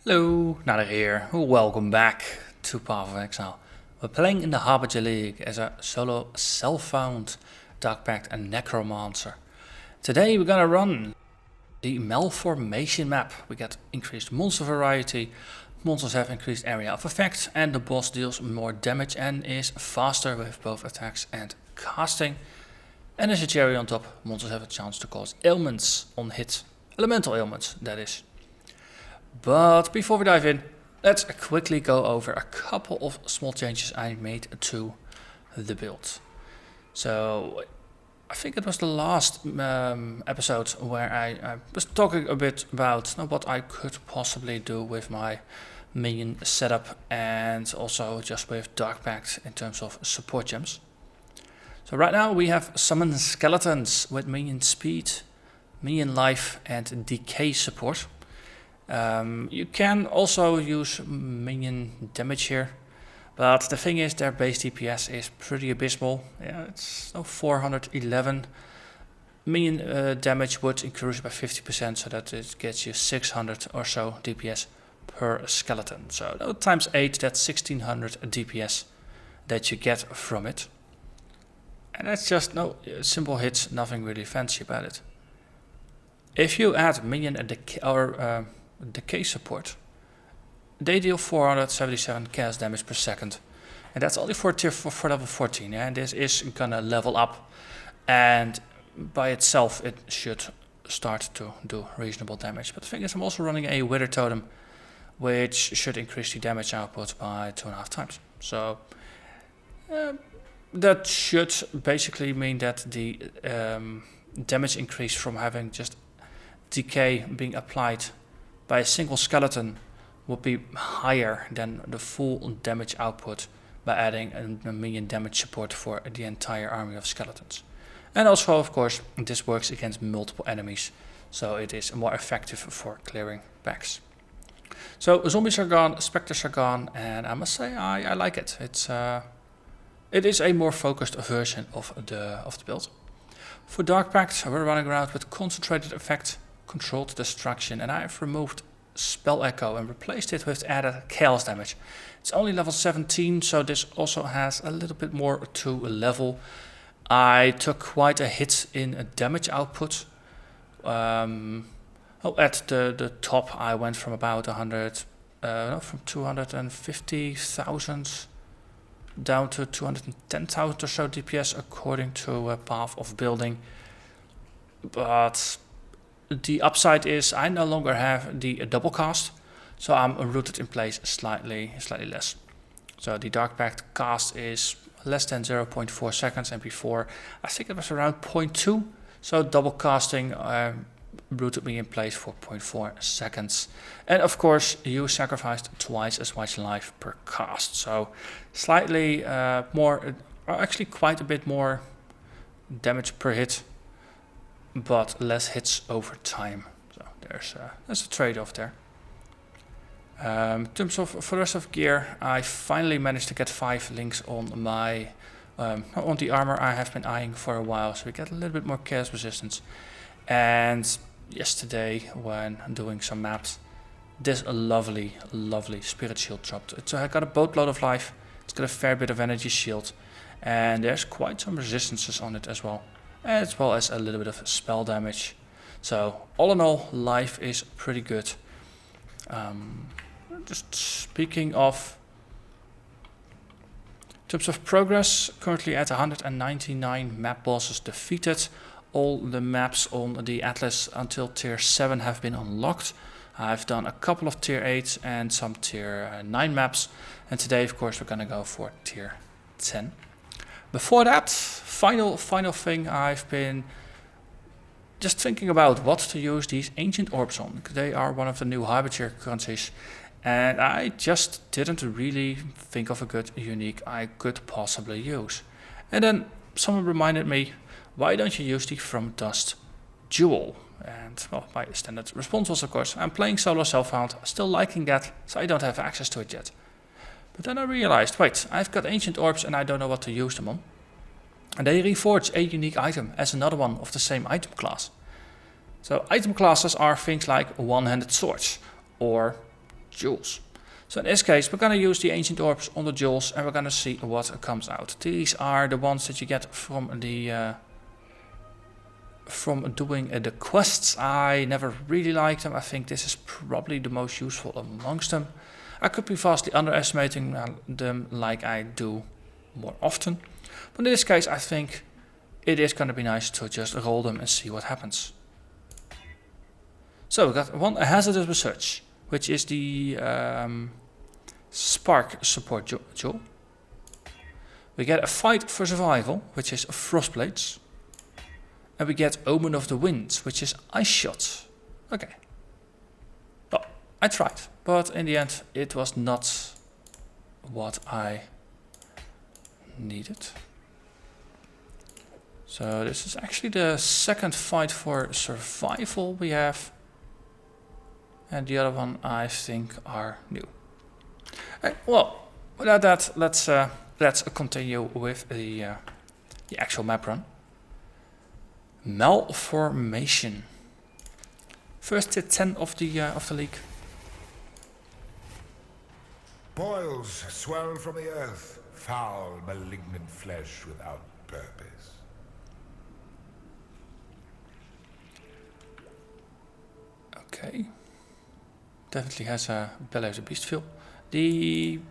Hello, Narnach here. Welcome back to Path of Exile. We're playing in the Harbinger League as a solo self-found Dark Pact and Necromancer. Today we're gonna run the Malformation map. We get increased monster variety, monsters have increased area of effect, and the boss deals more damage and is faster with both attacks and casting. And as a cherry on top, monsters have a chance to cause ailments on hit. Elemental ailments, that is. But before we dive in, let's quickly go over a couple of small changes I made to the build. So I think it was the last episode where I was talking a bit about what I could possibly do with my minion setup and also just with Dark Pact in terms of support gems. So right now we have summon skeletons with minion speed, minion life and decay support. You can also use minion damage here, but the thing is their base DPS is pretty abysmal. Yeah, it's 411. Minion damage would increase by 50%, so that it gets you 600 or so DPS per skeleton. So times 8, that's 1600 DPS that you get from it. And that's just simple hits, nothing really fancy about it. If you add minion decay support, they deal 477 chaos damage per second, and that's only for level 14. Yeah, and this is gonna level up, and by itself it should start to do reasonable damage. But the thing is, I'm also running a Wither Totem, which should increase the damage output by 2.5 times. So that should basically mean that the damage increase from having just decay being applied by a single skeleton would be higher than the full damage output by adding a minion damage support for the entire army of skeletons. And also, of course, this works against multiple enemies, so it is more effective for clearing packs. So zombies are gone, specters are gone, and I must say I like it. It is a more focused version of the build. For Dark Pact, we're running around with concentrated effect, controlled destruction, and I've removed spell echo and replaced it with added chaos damage. It's only level 17, so this also has a little bit more to level. I took quite a hit in damage output. At the top I went from about 250,000 down to 210,000 or so DPS according to a path of building. But the upside is I no longer have the double cast, so I'm rooted in place slightly less. So the Dark Pact cast is less than 0.4 seconds, and before I think it was around 0.2. So double casting rooted me in place for 0.4 seconds. And of course you sacrificed twice as much life per cast, so slightly more, actually quite a bit more damage per hit, but less hits over time. So there's a trade-off there. In terms of for the rest of gear, I finally managed to get 5 links on my on the armor I have been eyeing for a while, so we get a little bit more chaos resistance. And yesterday when doing some maps, this lovely spirit shield dropped. I got a boatload of life, it's got a fair bit of energy shield, and there's quite some resistances on it as well as a little bit of spell damage. So all in all, life is pretty good. Just speaking of, in terms of progress, currently at 199 map bosses defeated. All the maps on the Atlas until tier 7 have been unlocked. I've done a couple of tier 8 and some tier 9 maps, and today of course we're gonna go for tier 10. Before that, final thing, I've been just thinking about what to use these ancient orbs on. They are one of the new Harbinger currencies, and I just didn't really think of a good unique I could possibly use. And then someone reminded me, why don't you use the From Dust Jewel? And well, my standard response was, of course, I'm playing solo self-found, still liking that, so I don't have access to it yet. But then I realized, wait, I've got ancient orbs and I don't know what to use them on. And they reforge a unique item as another one of the same item class. So item classes are things like one-handed swords, or jewels. So in this case, we're going to use the ancient orbs on the jewels, and we're going to see what comes out. These are the ones that you get from the from doing the quests. I never really liked them. I think this is probably the most useful amongst them. I could be vastly underestimating them like I do more often. But in this case, I think it is going to be nice to just roll them and see what happens. So we got one hazardous research, which is the spark support jewel. We get a fight for survival, which is frostblades. And we get Omen of the Winds, which is ice shots. Okay. Well, I tried, but in the end it was not what I needed. So this is actually the second fight for survival we have. And the other one I think are new. Well, without that, let's continue with the actual map run. Malformation. First hit 10 of the league. Boils swell from the earth, foul, malignant flesh without purpose. Okay. Definitely has a Bellow the Beast feel.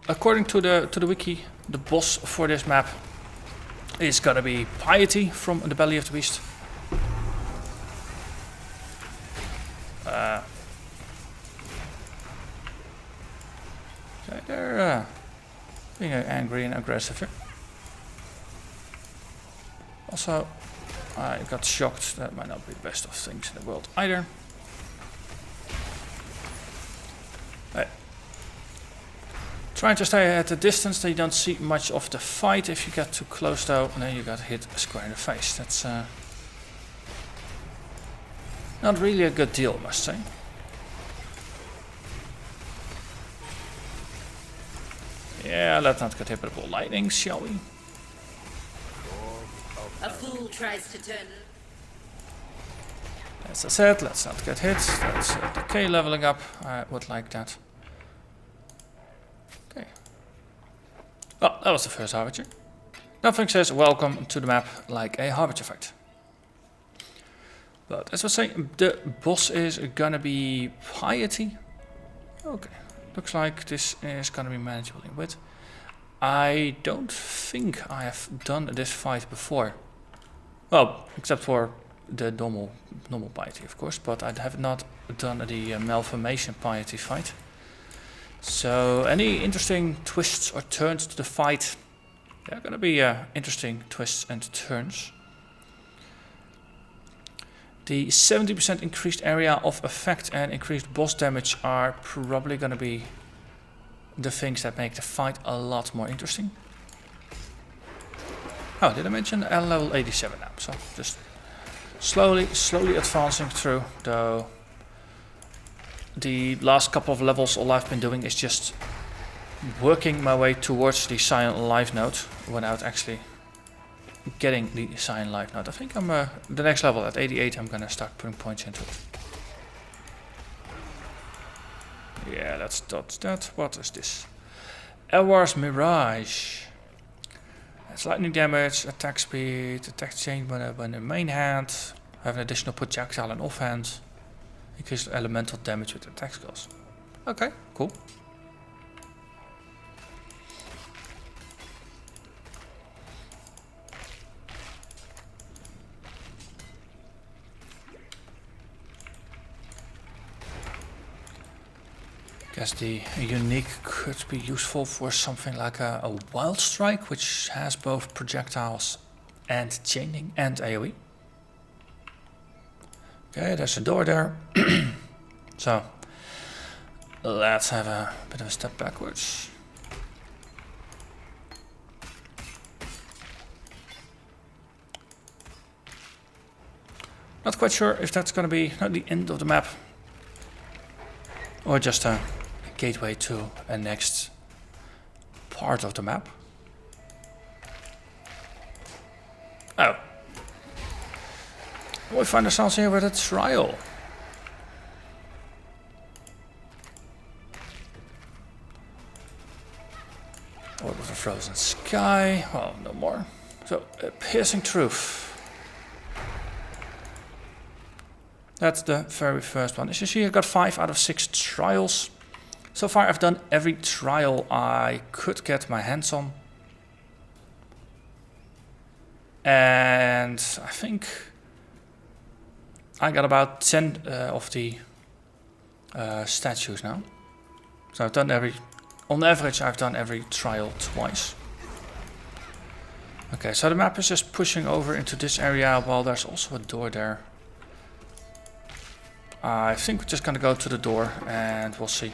According to the wiki, the boss for this map is gonna be Piety from the Belly of the Beast. Okay, they're being angry and aggressive here. Also, I got shocked. That might not be the best of things in the world either. Trying to stay at a distance that you don't see much of the fight. If you get too close though, then you got hit square in the face. That's not really a good deal, I must say. Yeah, let's not get hit by the ball lightning, shall we? A fool tries to turn. As I said, let's not get hit. That's decay leveling up. I would like that. Okay. Well, that was the first Harbinger. Nothing says welcome to the map like a Harbinger fight. But as I was saying, the boss is gonna be Piety. Okay. Looks like this is gonna be manageable in width. I don't think I have done this fight before. Well, except for the normal Piety, of course, but I have not done the Malformation Piety fight. So any interesting twists or turns to the fight? There are gonna be interesting twists and turns. The 70% increased area of effect and increased boss damage are probably going to be the things that make the fight a lot more interesting. Oh, did I mention I'm level 87 now? So just slowly advancing through. Though the last couple of levels, all I've been doing is just working my way towards the Cyan Life Node without actually getting the Cyan Life Node. I think I'm the next level at 88. I'm gonna start putting points into it. Yeah, that's that. What is this? Elwar's Mirage. It's lightning damage, attack speed, attack chain when in main hand. Have an additional projectile and offhand. Increased elemental damage with attack skills. Okay, cool. Guess the unique could be useful for something like a Wild Strike, which has both projectiles and chaining and AoE. Okay, there's a door there. So let's have a bit of a step backwards. Not quite sure if that's going to be not the end of the map or just a gateway to a next part of the map. Oh. We find ourselves here with a trial. Orb of the Frozen Sky. Well, no more. So, Piercing Truth. That's the very first one. As you see, I got 5 out of 6 trials. So far I've done every trial I could get my hands on. And I think I got about 10 of the statues now. So I've done on average I've done every trial twice. Okay, so the map is just pushing over into this area while there's also a door there. I think we're just gonna go to the door and we'll see.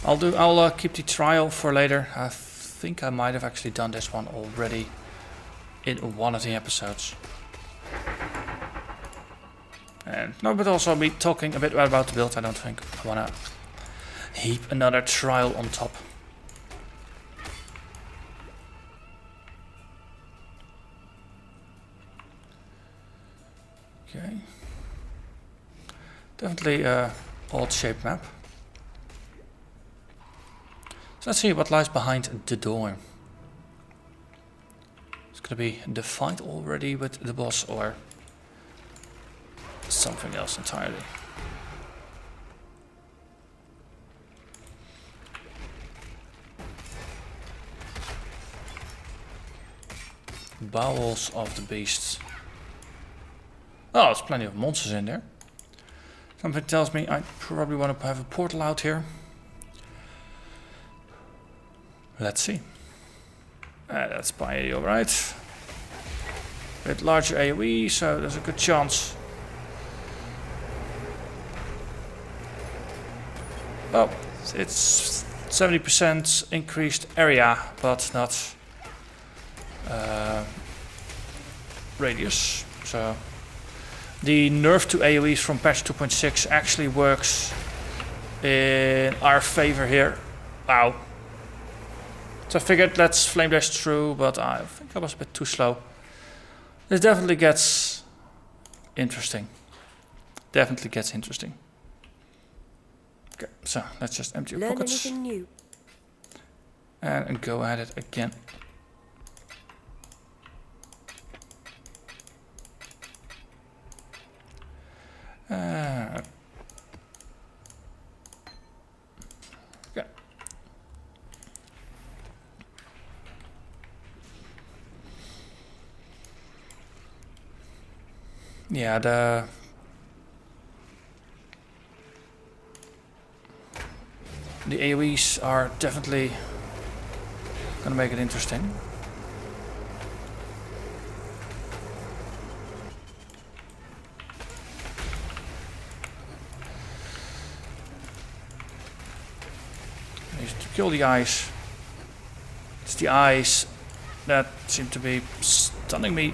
I'll keep the trial for later. I think I might have actually done this one already in one of the episodes. And no, but also be talking a bit about the build. I don't think I wanna heap another trial on top. Okay. Definitely a odd shaped map. So let's see what lies behind the door. It's gonna be the fight already with the boss or something else entirely. Bowels of the beasts. Oh, there's plenty of monsters in there. Something tells me I probably want to have a portal out here. Let's see. That's by alright. Bit larger AoE, so there's a good chance. Oh, it's 70% increased area, but not radius. So the nerf to AoEs from patch 2.6 actually works in our favor here. Wow. So I figured let's flame dash through, but I think I was a bit too slow. This definitely gets interesting. Definitely gets interesting. Okay, so let's just empty your pockets. Anything new? And go at it again. Okay. Yeah, the AoEs are definitely gonna make it interesting. To kill the eyes. It's the eyes that seem to be stunning me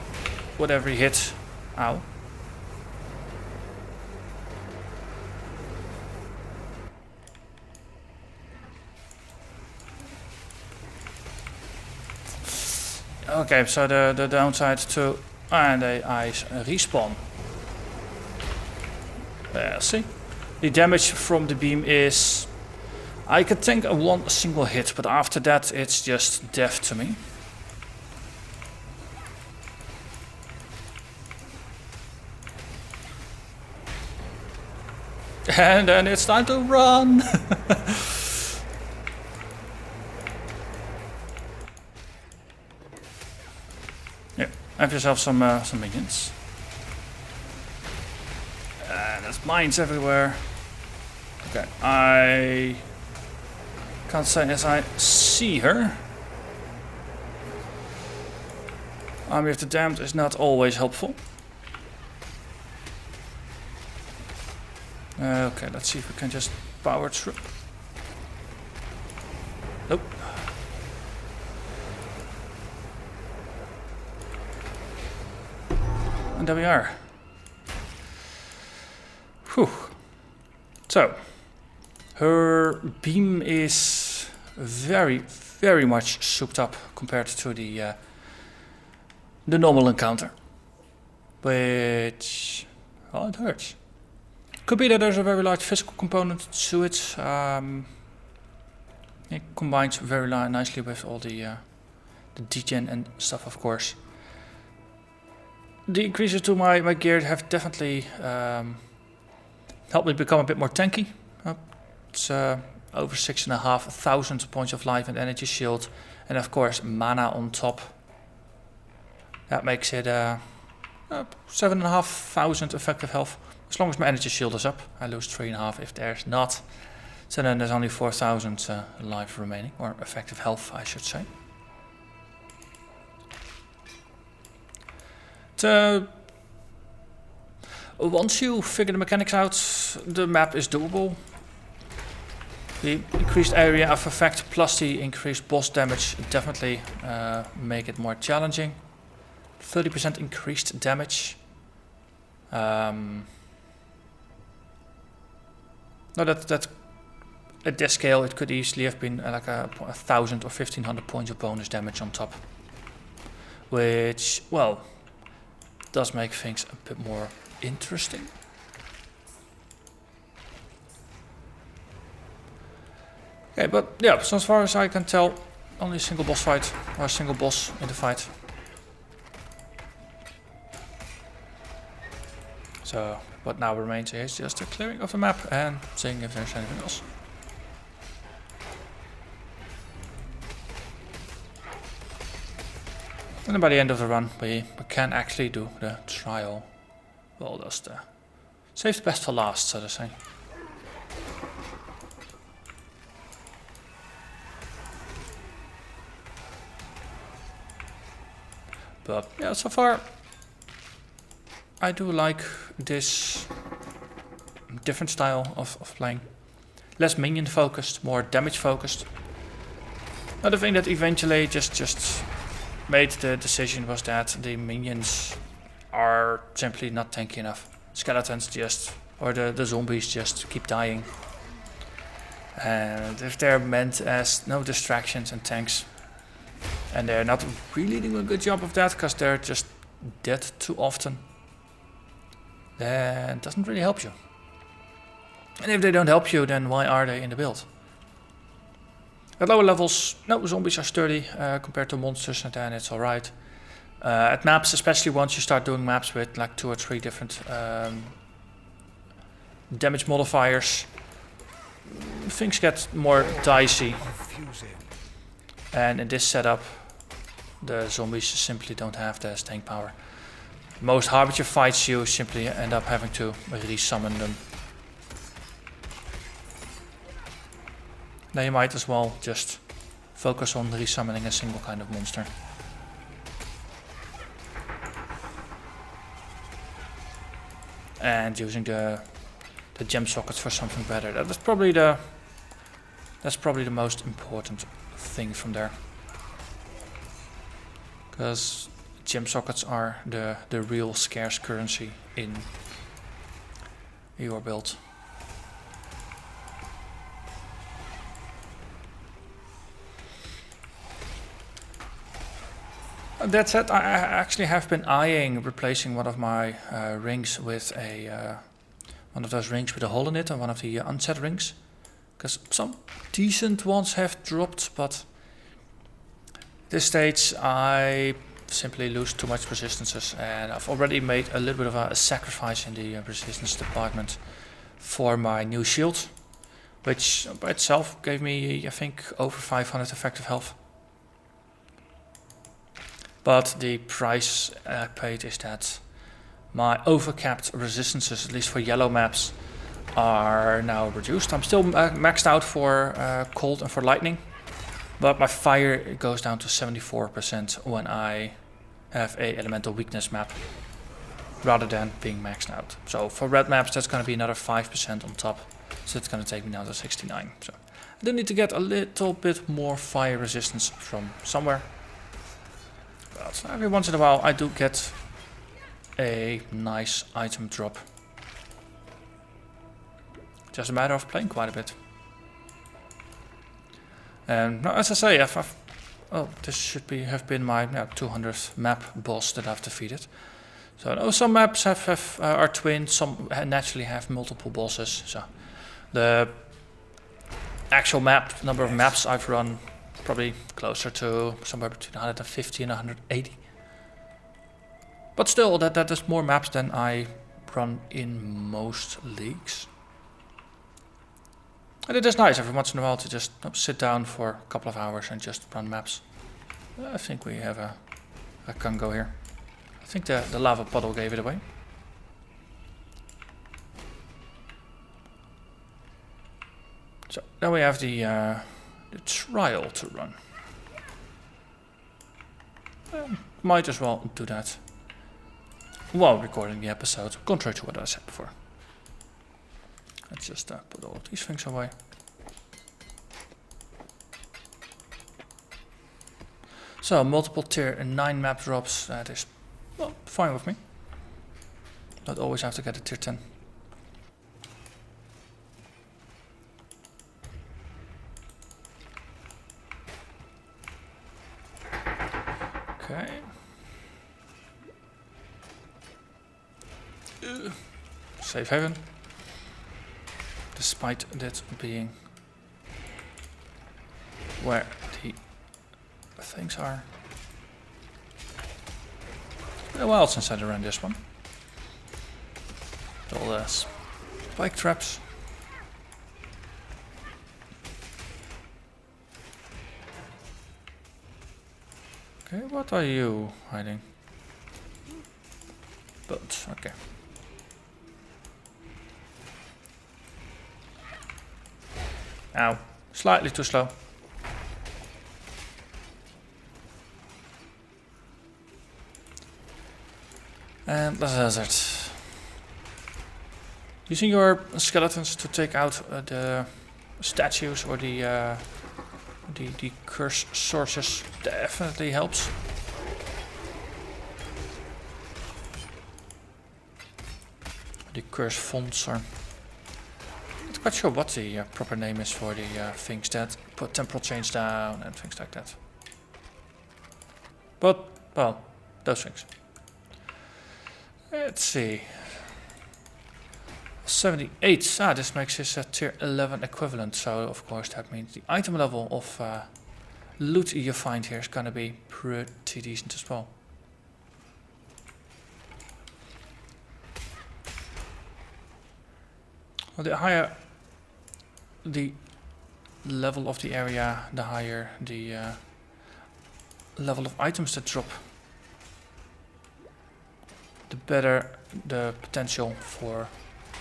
with every hit. Ow. Okay, so the downside to the eyes respawn. See? The damage from the beam is... I could tank one single hit, but after that it's just death to me. And then it's time to run! Yeah, have yourself some minions. And there's mines everywhere. Okay, I can't say as I see her. Army of the Damned is not always helpful. Okay, let's see if we can just power through. Nope. And there we are. Whew. So, her beam is very, very much souped up compared to the normal encounter. Which, well, it hurts. Could be that there's a very large physical component to it. Yeah, It combines very nicely with all the degen and stuff, of course. The increases to my gear have definitely helped me become a bit more tanky. It's over 6,500 points of life and energy shield, and of course mana on top. That makes it 7,500 effective health. As long as my energy shield is up, I lose 3.5. If there's not, so then there's only 4,000 life remaining, or effective health, I should say. Once you figure the mechanics out, the map is doable. The increased area of effect plus the increased boss damage definitely make it more challenging. 30% increased damage. No, that at this scale it could easily have been like 1,000 or 1,500 points of bonus damage on top, which, well, does make things a bit more interesting. Okay, but yeah, so as far as I can tell, only a single boss fight, or a single boss in the fight. So what now remains is just a clearing of the map and seeing if there's anything else. And then by the end of the run, we can actually do the trial. Well, that's the save the best for last, so to say. But yeah, so far I do like this different style of playing. Less minion focused, more damage focused. Another thing that eventually just made the decision was that the minions are simply not tanky enough. Skeletons just, or the zombies just keep dying. And if they're meant as no distractions and tanks, and they're not really doing a good job of that because they're just dead too often, then it doesn't really help you. And if they don't help you, then why are they in the build? At lower levels, no, zombies are sturdy compared to monsters, and then it's alright. At maps, especially once you start doing maps with like 2 or 3 different damage modifiers, things get more dicey. And in this setup, the zombies simply don't have the tank power. Most Harbinger fights, you simply end up having to resummon them. Now you might as well just focus on resummoning a single kind of monster. And using the gem sockets for something better. That's probably the most important thing from there. Because gem sockets are the real scarce currency in your build. That said, I actually have been eyeing replacing one of my rings with one of those rings with a hole in it, and one of the unset rings. Because some decent ones have dropped, but at this stage I simply lose too much resistances, and I've already made a little bit of a sacrifice in the resistance department for my new shield, which by itself gave me, I think, over 500 effective health. But the price I paid is that my overcapped resistances, at least for yellow maps, are now reduced. I'm still maxed out for cold and for lightning, but my fire goes down to 74% when I have a elemental weakness map, rather than being maxed out. So for red maps, that's going to be another 5% on top, so it's going to take me down to 69. So I do need to get a little bit more fire resistance from somewhere. But every once in a while I do get a nice item drop. Just a matter of playing quite a bit. And as I say, this should have been my 200th map boss that I've defeated. So some maps are twin, some naturally have multiple bosses. So the actual number of maps I've run, probably closer to somewhere between 150 and 180. But still, that is more maps than I run in most leagues. And it is nice every once in a while to just sit down for a couple of hours and just run maps. I think we have a Congo here. I think the lava puddle gave it away. So then we have the trial to run. Might as well do that while recording the episode, contrary to what I said before. Let's just put all of these things away. So multiple tier 9 map drops, that is well, fine with me. Don't always have to get a tier 10. Okay. Safe haven. Despite that being where the things are. It's been a while since I ran this one. All the spike traps. Okay, what are you hiding? But okay. Ow, slightly too slow. And the desert. Using your skeletons to take out the statues or the curse sources definitely helps. The curse fonts are. Not quite sure what the proper name is for the things that put temporal chains down and things like that. But well, those things. Let's see. 78. Ah, this makes this a tier 11 equivalent. So of course that means the item level of loot you find here is gonna be pretty decent as well. Well, the higher the level of the area, the higher the level of items that drop. The better the potential for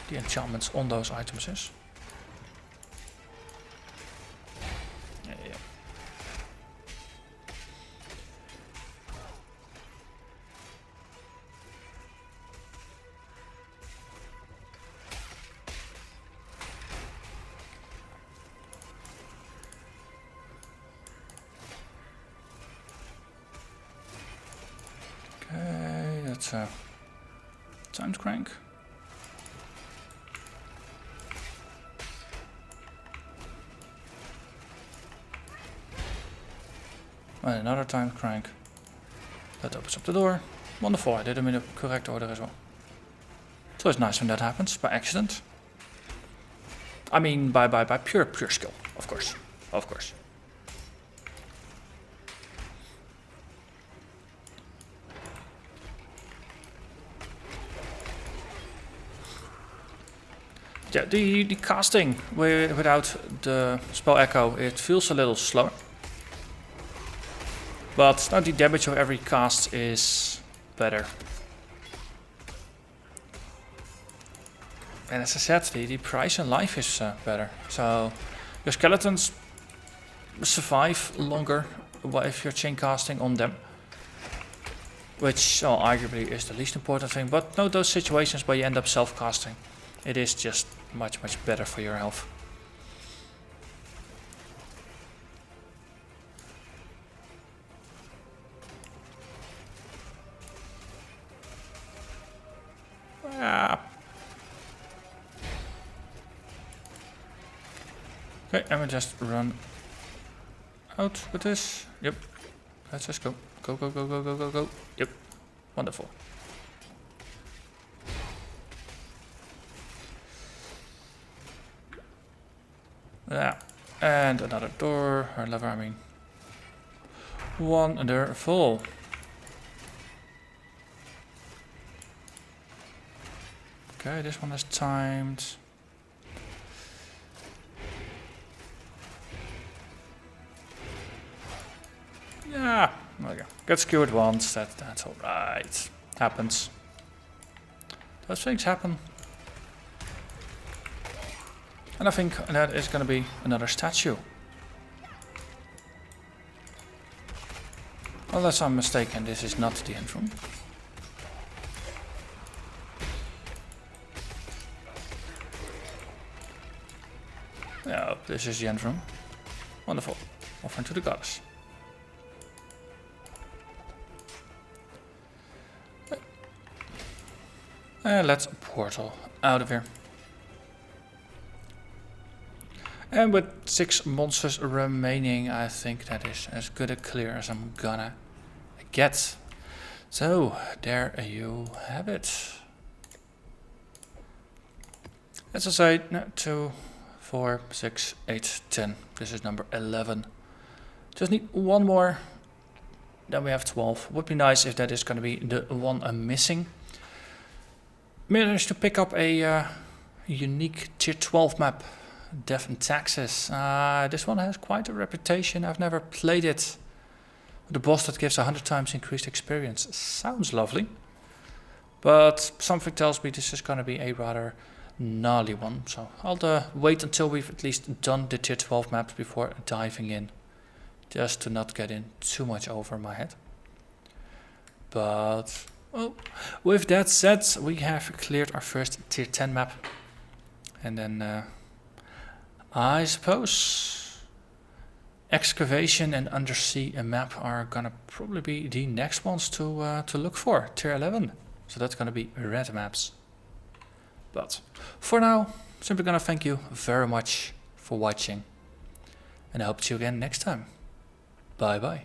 the enchantments on those items is. Yeah. Okay, that's a times crank. And another time crank. That opens up the door. Wonderful, I did them in the correct order as well. So it's nice when that happens, by accident. I mean by pure skill, of course. Of course. Yeah, the casting without the spell echo, it feels a little slower. But now the damage of every cast is better. And as I said, the price and life is better. So your skeletons survive longer if you're chain casting on them. Which arguably is the least important thing. But no, those situations where you end up self-casting, it is just much better for your health. Okay, and we just run out with this. Yep. Let's just go. Go. Yep. Wonderful. Yeah. And another door, or lever I mean. One door full. Okay, this one is timed. Yeah, there we go. Got skewered once, that's alright. Happens. Those things happen. And I think that is gonna be another statue. Unless I'm mistaken, this is not the end room. Yeah, this is the end room. Wonderful. Offering to the goddess. And let's portal out of here. And with 6 monsters remaining, I think that is as good a clear as I'm gonna get. So, there you have it. As I say, 2, 4, 6, 8, 10. This is number 11. Just need one more. Then we have 12. Would be nice if that is gonna be the one I'm missing. Managed to pick up a unique tier 12 map, Death and Taxes. This one has quite a reputation. I've never played it. The boss that gives 100 times increased experience sounds lovely, but something tells me this is going to be a rather gnarly one. So I'll wait until we've at least done the tier 12 maps before diving in, just to not get in too much over my head. But well, with that said, we have cleared our first tier 10 map. And then I suppose excavation and undersea map are gonna probably be the next ones to look for, tier 11. So that's gonna be red maps. But for now, simply gonna thank you very much for watching. And I hope to see you again next time. Bye bye.